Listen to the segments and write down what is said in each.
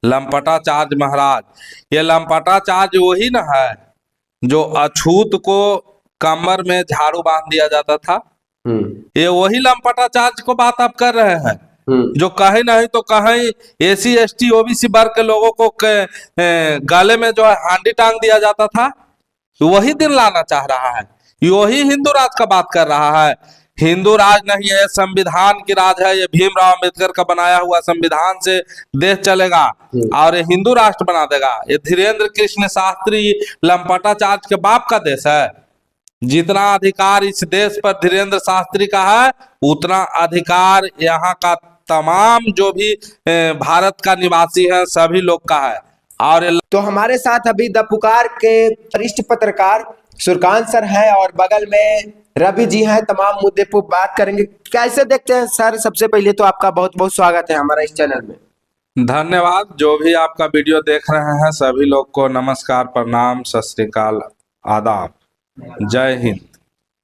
लंपटाचार्य महाराज। ये लंपटाचार्य वही ना है जो अछूत को कमर में झाड़ू बांध दिया जाता था। ये वही लंपटाचार्य को बात आप कर रहे हैं जो कहीं नहीं तो कहीं एसी एसटी ओबीसी वर्ग के लोगों को गले में जो है हांडी टांग दिया जाता था। वही दिन लाना चाह रहा है, वही हिंदू राज का बात कर रहा है। हिंदू राज नहीं है, संविधान की राज है। ये भीमराव अंबेडकर का बनाया हुआ संविधान से देश चलेगा और ये हिंदू राष्ट्र बना देगा। ये धीरेन्द्र कृष्ण शास्त्री लंपटाचार्य के बाप का देश है। जितना अधिकार इस देश पर धीरेन्द्र शास्त्री का है, उतना अधिकार यहाँ का तमाम जो भी भारत का निवासी है सभी लोग का है। और तो हमारे साथ अभी द पुकार के वरिष्ठ पत्रकार सुरकांत सर है और बगल में रवि जी हैं। तमाम मुद्दे पर बात करेंगे। कैसे देखते हैं सर? सबसे पहले तो आपका बहुत बहुत स्वागत है हमारा इस चैनल में। धन्यवाद। जो भी आपका वीडियो देख रहे हैं सभी लोग को नमस्कार, प्रणाम, सत श्री अकाल, आदाब, जय हिंद।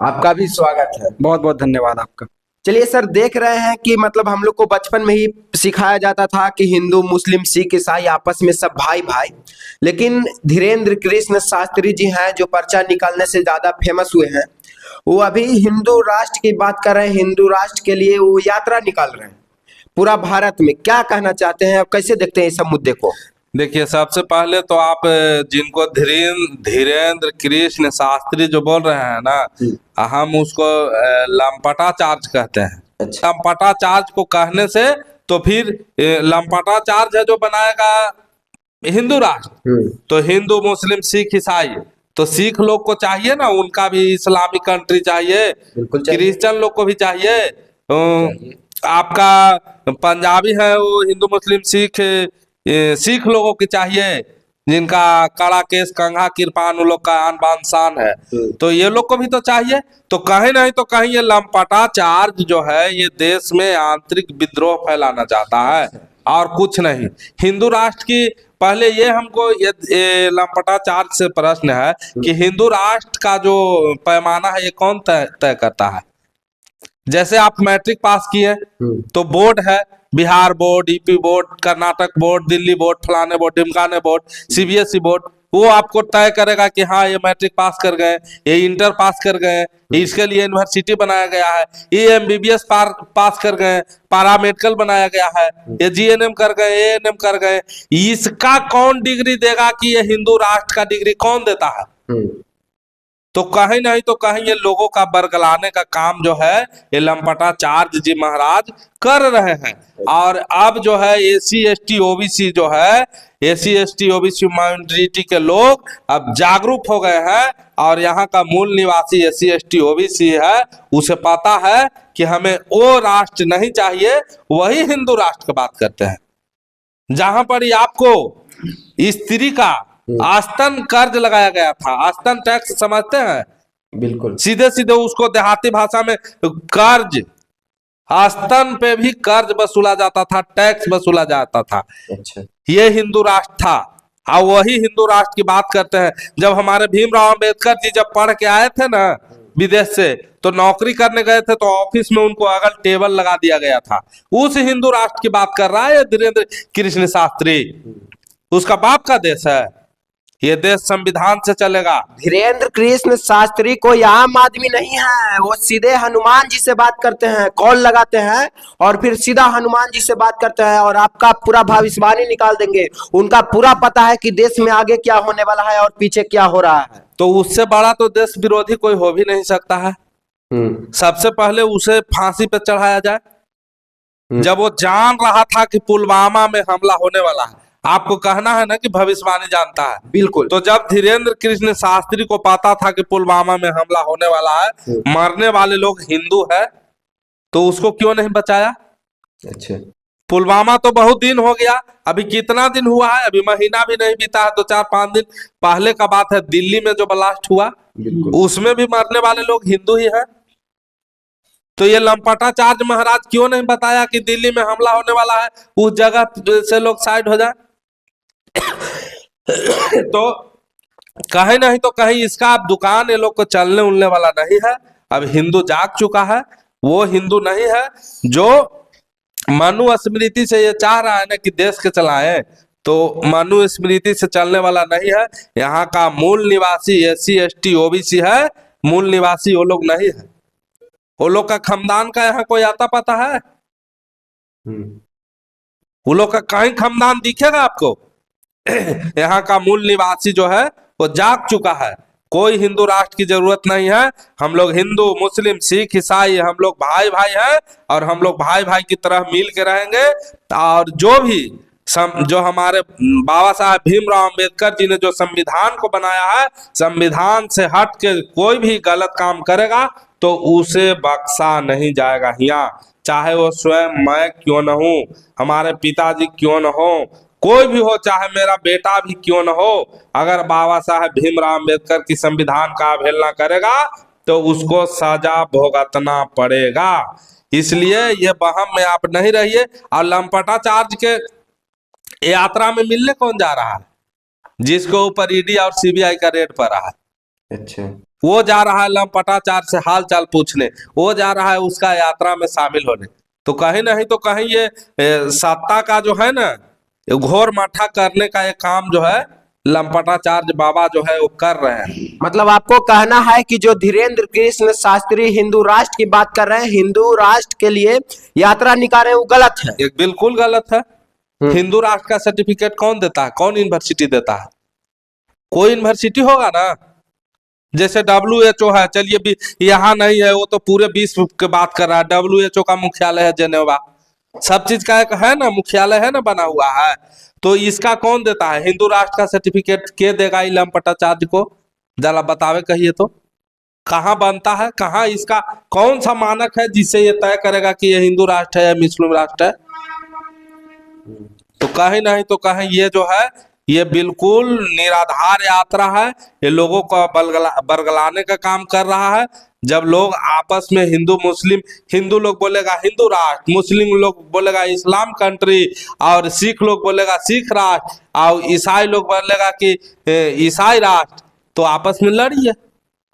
आपका भी स्वागत है। बहुत बहुत धन्यवाद आपका। चलिए सर, देख रहे हैं कि मतलब हम लोग को बचपन में ही सिखाया जाता था कि हिंदू मुस्लिम सिख ईसाई आपस में सब भाई भाई, लेकिन धीरेन्द्र कृष्ण शास्त्री जी हैं जो पर्चा निकालने से ज्यादा फेमस हुए हैं। वो अभी हिंदू राष्ट्र की बात कर रहे हैं, हिंदू राष्ट्र के लिए वो यात्रा निकाल रहे हैं पूरा भारत में। क्या कहना चाहते हैं, आप कैसे देखते हैं इस सब मुद्दे को? देखिए, सबसे पहले तो आप जिनको धीरेन्द्र कृष्ण शास्त्री जो बोल रहे हैं ना, हम उसको लंपटाचार्य कहते हैं। अच्छा। लंपटाचार्य को कहने से तो फिर लंपटाचार्य है जो बनाएगा हिंदू राष्ट्र। तो हिंदू मुस्लिम सिख ईसाई, तो सिख लोग को चाहिए ना, उनका भी इस्लामिक कंट्री चाहिए, क्रिश्चियन लोग को भी चाहिए। आपका पंजाबी है वो हिंदू मुस्लिम सिख लोगों की चाहिए, जिनका कड़ा केस कंघा किरपान उन लोग का आन बान शान है, तो ये लोग को भी तो चाहिए। तो कहीं नहीं तो कहीं ये लंपटाचार्य जो है ये देश में आंतरिक विद्रोह फैलाना चाहता है और कुछ नहीं। हिंदू राष्ट्र की पहले ये हमको ये लंपटाचार्य से प्रश्न है कि हिंदू राष्ट्र का जो पैमाना है ये कौन तय करता है? जैसे आप मैट्रिक पास किए तो बोर्ड है, Bihar board, UP board, Karnataka board, Delhi board, फलाने बोर्ड, ढिमकाने बोर्ड, सीबीएसई बोर्ड, वो आपको तय करेगा कि हाँ ये मैट्रिक पास कर गए, ये इंटर पास कर गए, इसके लिए यूनिवर्सिटी बनाया गया है, ये एमबीबीएस पास कर गए, पैरामेडिकल बनाया गया है, ये जीएनएम कर गए, एएनएम कर गए। इसका कौन डिग्री देगा कि ये हिंदू राष्ट्र का डिग्री कौन देता है? तो कहीं नहीं तो कहीं ये लोगों का बरगलाने का काम जो है ये लंपटाचार्य जी महाराज कर रहे हैं। और अब जो है एसी एसटी ओबीसी जो है, एसी एसटी ओबीसी माइनॉरिटी के लोग अब जागरूक हो गए हैं और यहाँ का मूल निवासी एसी एसटी ओबीसी है, उसे पता है कि हमें वो राष्ट्र नहीं चाहिए, वही हिंदू राष्ट्र की बात करते हैं जहां पर आपको स्त्री का आस्तन कर्ज लगाया गया था। आस्तन टैक्स समझते हैं? बिल्कुल। सीधे सीधे उसको देहाती भाषा में कर्ज, आस्तन पे भी कर्ज वसूला जाता था, टैक्स वसूला जाता था। अच्छा। ये हिंदू राष्ट्र था और वही हिंदू राष्ट्र की बात करते हैं। जब हमारे भीमराव अंबेडकर जी जब पढ़ के आए थे ना विदेश से, तो नौकरी करने गए थे तो ऑफिस में उनको अगल टेबल लगा दिया गया था। उस हिंदू राष्ट्र की बात कर रहा है धीरेन्द्र कृष्ण शास्त्री। उसका बाप का देश है, ये देश संविधान से चलेगा। धीरेन्द्र कृष्ण शास्त्री कोई आम आदमी नहीं है, वो सीधे हनुमान जी से बात करते हैं, कॉल लगाते हैं और फिर सीधा हनुमान जी से बात करते हैं और आपका पूरा भविष्यवाणी निकाल देंगे। उनका पूरा पता है कि देश में आगे क्या होने वाला है और पीछे क्या हो रहा है। तो उससे बड़ा तो देश विरोधी कोई हो भी नहीं सकता है। सबसे पहले उसे फांसी पे चढ़ाया जाए। जब वो जान रहा था कि पुलवामा में हमला होने वाला है, आपको कहना है ना कि भविष्यवाणी जानता है। बिल्कुल। तो जब धीरेन्द्र कृष्ण शास्त्री को पता था कि पुलवामा में हमला होने वाला है, मरने वाले लोग हिंदू है, तो उसको क्यों नहीं बचाया? अच्छा। पुलवामा तो बहुत दिन हो गया, अभी कितना दिन हुआ है? अभी महीना भी नहीं बीता है, 2-4-5 दिन पहले का बात है। दिल्ली में जो ब्लास्ट हुआ उसमें भी मरने वाले लोग हिंदू ही है। तो ये लंपटाचार्य महाराज क्यों नहीं बताया कि दिल्ली में हमला होने वाला है, उस जगह से लोग साइड हो जाए? तो कहीं नहीं तो कहीं इसका अब दुकान ये लोग को चलने उलने वाला नहीं है। अब हिंदू जाग चुका है, वो हिंदू नहीं है जो मनुस्मृति से ये चाह रहा है ना कि देश के चलाए। तो मनुस्मृति से चलने वाला नहीं है। यहाँ का मूल निवासी SC ST OBC है, मूल निवासी वो लोग नहीं है। वो लोग का खानदान का यहाँ कोई आता पता है? वो लोग का कहीं खानदान दिखेगा आपको? यहाँ का मूल निवासी जो है वो जाग चुका है। कोई हिंदू राष्ट्र की जरूरत नहीं है। हम लोग हिंदू मुस्लिम सिख ईसाई हम लोग भाई भाई हैं, और हम लोग भाई भाई की तरह मिल के रहेंगे। और जो हमारे बाबा साहब भीमराव अंबेडकर जी ने जो संविधान को बनाया है, संविधान से हट के कोई भी गलत काम करेगा तो उसे बख्शा नहीं जाएगा। यहाँ चाहे वो स्वयं मैं क्यों न हूँ, हमारे पिताजी क्यों न हो, कोई भी हो, चाहे मेरा बेटा भी क्यों न हो, अगर बाबा साहब भीमराव अंबेडकर की संविधान का अवहेलना करेगा तो उसको सजा भुगतना पड़ेगा। इसलिए ये वहम में आप नहीं रहिए। और लंपटाचार्य के यात्रा में मिलने कौन जा रहा है? जिसके ऊपर ED और CBI का रेड पड़ा है। अच्छा, वो जा रहा है लंपटाचार्य से हाल चाल पूछने, वो जा रहा है उसका यात्रा में शामिल होने। तो कहीं नहीं तो कहीं ये सत्ता का जो है ना, घोर माठा करने का ये काम जो है लंपटाचार्य बाबा जो है वो कर रहे हैं। मतलब आपको कहना है कि जो धीरेन्द्र कृष्ण शास्त्री हिंदू राष्ट्र की बात कर रहे हैं, हिंदू राष्ट्र के लिए यात्रा निकाल रहे हैं, वो गलत है। एक बिल्कुल गलत है। हिंदू राष्ट्र का सर्टिफिकेट कौन देता है? कौन यूनिवर्सिटी देता है? कोई यूनिवर्सिटी होगा ना। जैसे WHO है, चलिए भी यहाँ नहीं है, वो तो पूरे विश्व की बात कर रहा है। WHO का मुख्यालय है जेनेवा, सब चीज का एक है ना मुख्यालय है ना बना हुआ है। तो इसका कौन देता है? हिंदू राष्ट्र का सर्टिफिकेट के देगा लंपटाचार्य को? जरा बतावे कहिए तो कहाँ बनता है? कहाँ इसका कौन सा मानक है जिससे ये तय करेगा कि ये हिंदू राष्ट्र है या मुस्लिम राष्ट्र है? तो कहीं नहीं तो कहीं ये जो है ये बिल्कुल निराधार यात्रा है। ये लोगों को बरगलाने का काम कर रहा है। जब लोग आपस में हिंदू मुस्लिम, हिंदू लोग बोलेगा हिंदू राष्ट्र, मुस्लिम लोग बोलेगा इस्लाम कंट्री, और सिख लोग बोलेगा सिख राष्ट्र, और ईसाई लोग बोलेगा कि ईसाई राष्ट्र, तो आपस में लड़िए।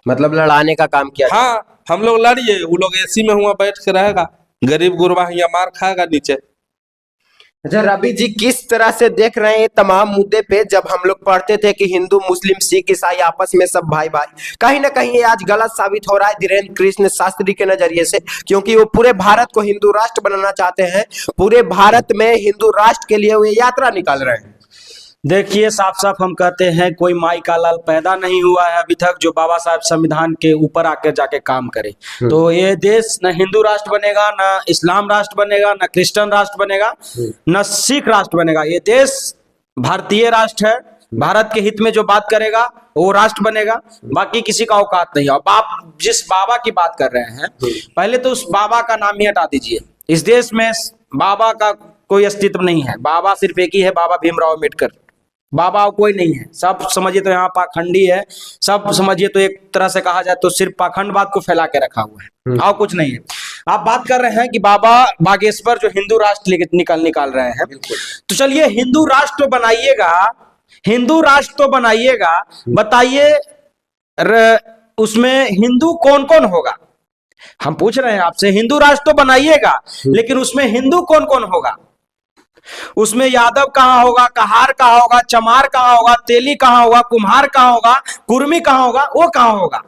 मतलब लड़ाने का काम किया। हाँ, हम लोग लड़िए, वो लोग AC में हुआ बैठ के रहेगा, गरीब गुरबा यहाँ मार खाएगा नीचे। अच्छा रवि जी, किस तरह से देख रहे हैं तमाम मुद्दे पे? जब हम लोग पढ़ते थे कि हिंदू मुस्लिम सिख ईसाई आपस में सब भाई भाई, कहीं ना कहीं ये आज गलत साबित हो रहा है धीरेन्द्र कृष्ण शास्त्री के नजरिए से, क्योंकि वो पूरे भारत को हिंदू राष्ट्र बनाना चाहते हैं। पूरे भारत में हिंदू राष्ट्र के लिए वो यात्रा निकाल रहे हैं। देखिए, साफ साफ हम कहते हैं कोई माई का लाल पैदा नहीं हुआ है अभी तक जो बाबा साहब संविधान के ऊपर आकर जाके काम करे। तो ये देश न हिंदू राष्ट्र बनेगा, न इस्लाम राष्ट्र बनेगा, न क्रिश्चियन राष्ट्र बनेगा, न सिख राष्ट्र बनेगा। ये देश भारतीय राष्ट्र है। भारत के हित में जो बात करेगा वो राष्ट्र बनेगा, बाकी किसी का औकात नहीं है। और जिस बाबा की बात कर रहे हैं, पहले तो उस बाबा का नाम ही हटा दीजिए। इस देश में बाबा का कोई अस्तित्व नहीं है। बाबा सिर्फ एक ही है, बाबा भीमराव अम्बेडकर। बाबा कोई नहीं है। सब समझिए तो यहाँ पाखंडी है, सब समझिए तो एक तरह से कहा जाए तो सिर्फ पाखंडवाद को फैला के रखा हुआ है, और कुछ नहीं है। आप बात कर रहे हैं कि बाबा बागेश्वर जो हिंदू राष्ट्र निकाल रहे हैं, तो चलिए हिंदू राष्ट्र तो बनाइएगा, हिंदू राष्ट्र तो बनाइएगा, बताइए उसमें हिंदू कौन कौन होगा? हम पूछ रहे हैं आपसे, हिंदू राष्ट्र तो बनाइएगा, लेकिन उसमें हिंदू कौन कौन होगा? उसमें यादव कहाँ होगा, कहार कहाँ होगा, चमार कहाँ होगा, तेली कहाँ होगा, कुम्हार कहाँ होगा, कुर्मी कहाँ होगा, वो कहाँ होगा?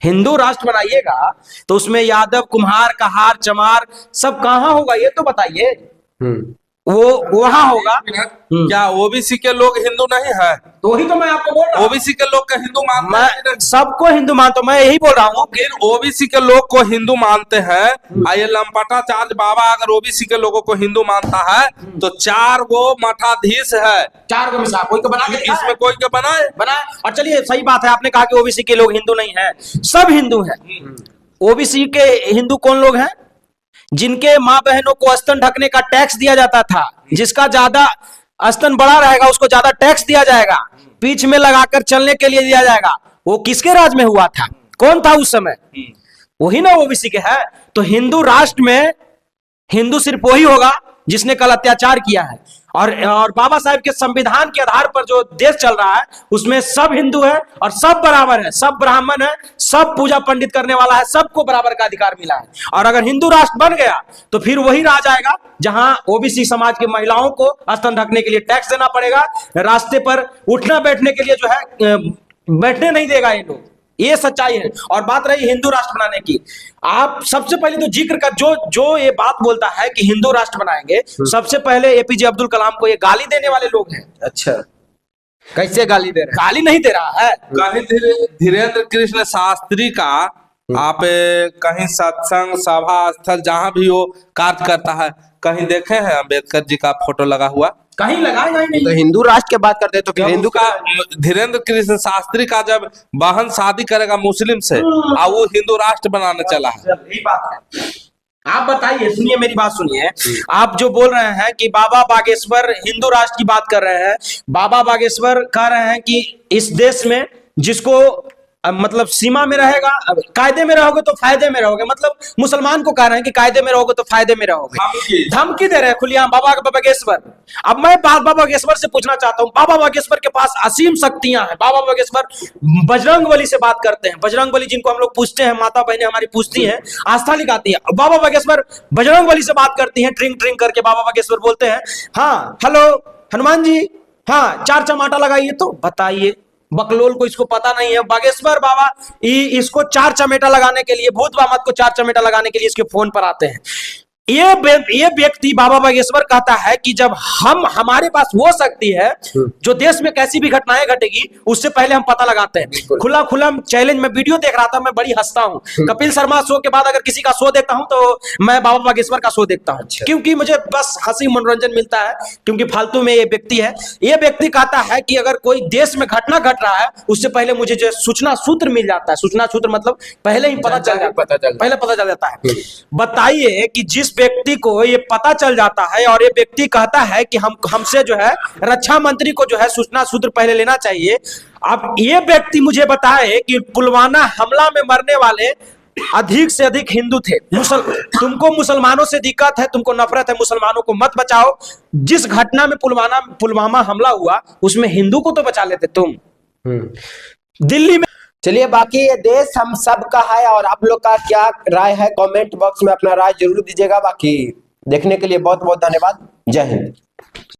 हिंदू राष्ट्र बनाइएगा तो उसमें यादव, कुम्हार, कहार, चमार सब कहाँ होगा ये तो बताइए। वो वहां होगा। क्या OBC के लोग हिंदू नहीं है? तो वही तो मैं आपको बोल रहा हूँ, OBC के लोग का हिंदू मानते हैं, सबको हिंदू मानता हूँ, मैं यही बोल रहा हूँ। फिर OBC के लोग को हिंदू मानते हैं, ये लंपटाचार्य बाबा अगर OBC के लोगों को हिंदू मानता है तो 4 गो मठाधीश है, 4 गो मिसाल कोई को बना के इसमें कोई के बनाए। और चलिए सही बात है, आपने कहा कि OBC के लोग हिंदू नहीं है, सब हिंदू है। OBC के हिंदू कौन लोग हैं? जिनके माँ बहनों को स्तन ढकने का टैक्स दिया जाता था, जिसका ज्यादा स्तन बड़ा रहेगा उसको ज्यादा टैक्स दिया जाएगा, पीठ में लगाकर चलने के लिए दिया जाएगा। वो किसके राज में हुआ था? कौन था उस समय? वही ना OBC के है। तो हिंदू राष्ट्र में हिंदू सिर्फ वही होगा जिसने कल अत्याचार किया है। और बाबा साहेब के संविधान के आधार पर जो देश चल रहा है उसमें सब हिंदू है और सब बराबर है, सब ब्राह्मण है, सब पूजा पंडित करने वाला है, सबको बराबर का अधिकार मिला है। और अगर हिंदू राष्ट्र बन गया तो फिर वही राज आएगा जहां ओबीसी समाज की महिलाओं को स्तन ढकने के लिए टैक्स देना पड़ेगा, रास्ते पर उठना बैठने के लिए जो है बैठने नहीं देगा ये लोग। ये सच्चाई है। और बात रही हिंदू राष्ट्र बनाने की, आप सबसे पहले तो जिक्र का जो ये बात बोलता है कि हिंदू राष्ट्र बनाएंगे, सबसे पहले एपीजे अब्दुल कलाम को ये गाली देने वाले लोग हैं। अच्छा, कैसे गाली दे रहे हैं? गाली नहीं दे रहा है, कहीं धीरेन्द्र कृष्ण शास्त्री का आप कहीं सत्संग सभा स्थल जहां भी वो कार्य करता है, कहीं देखे हैं अम्बेडकर जी का फोटो लगा हुआ? कहीं लगाया ही नहीं। तो हिंदू राष्ट्र की बात करते हैं तो फिर हिंदू का धीरेन्द्र कृष्ण शास्त्री का जब बहन शादी करेगा मुस्लिम से और वो हिंदू राष्ट्र बनाने चला है। यही बात है। आप बताइए, सुनिए मेरी बात सुनिए। आप जो बोल रहे हैं कि बाबा बागेश्वर हिंदू राष्ट्र की बात कर रहे हैं, बाबा बागेश्वर कह रहे हैं कि इस देश में जिसको मतलब सीमा में रहेगा, कायदे में रहोगे तो फायदे में रहोगे, मतलब मुसलमान को कह रहे हैं कि कायदे में रहोगे तो फायदे में रहोगे। धमकी दे रहे हैं खुलेआम बाबा बागेश्वर। अब मैं बाबा बागेश्वर से पूछना चाहता हूं, बाबा बागेश्वर के पास असीम शक्तियां हैं। बाबा बागेश्वर बजरंगबली से बात करते हैं, बजरंगबली जिनको हम लोग पूछते हैं, माता बहनें हमारी पूछती हैं, आस्था लिखाती है। बाबा बागेश्वर बजरंगबली से बात करती हैं, ट्रिंग ट्रिंग करके बाबा बागेश्वर बोलते हैं, हाँ हेलो हनुमान जी, हाँ 4 चमाटा लगाइए। तो बताइए, बकलोल को इसको पता नहीं है। बागेश्वर बाबा इसको 4 चमेटा लगाने के लिए, भूत बामत को 4 चमेटा लगाने के लिए इसके फोन पर आते हैं। ये व्यक्ति बाबा बागेश्वर कहता है कि जब हमारे पास वो शक्ति है जो देश में कैसी भी घटनाएं घटेगी उससे पहले हम पता लगाते हैं। खुला चैलेंज में वीडियो देख रहा था, मैं बड़ी हंसता हूं। कपिल शर्मा शो के बाद अगर किसी का शो देखता हूं तो मैं बाबा बागेश्वर का शो देखता हूं, क्योंकि मुझे बस हंसी मनोरंजन मिलता है, क्योंकि फालतू में ये व्यक्ति है। ये व्यक्ति कहता है कि अगर कोई देश में घटना घट रहा है उससे पहले मुझे जो सूचना सूत्र मिल जाता है। सूचना सूत्र मतलब पहले ही पता चल जाता है। बताइए कि जिस व्यक्ति को ये पता चल जाता है और ये व्यक्ति कहता है कि हमसे जो है रक्षा मंत्री को जो है सूचना सूत्र पहले लेना चाहिए। अब ये व्यक्ति मुझे बताए कि पुलवामा हमला में मरने वाले अधिक से अधिक हिंदू थे। तुमको मुसलमानों से दिक्कत है, तुमको नफरत है, मुसलमानों को मत बचाओ। जिस घटना में पुलवामा हमला हुआ उसमें हिंदू को तो बचा लेते तुम। दिल्ली में चलिए, बाकी ये देश हम सब का है और आप लोग का क्या राय है कमेंट बॉक्स में अपना राय जरूर दीजिएगा। बाकी देखने के लिए बहुत बहुत धन्यवाद। जय हिंद।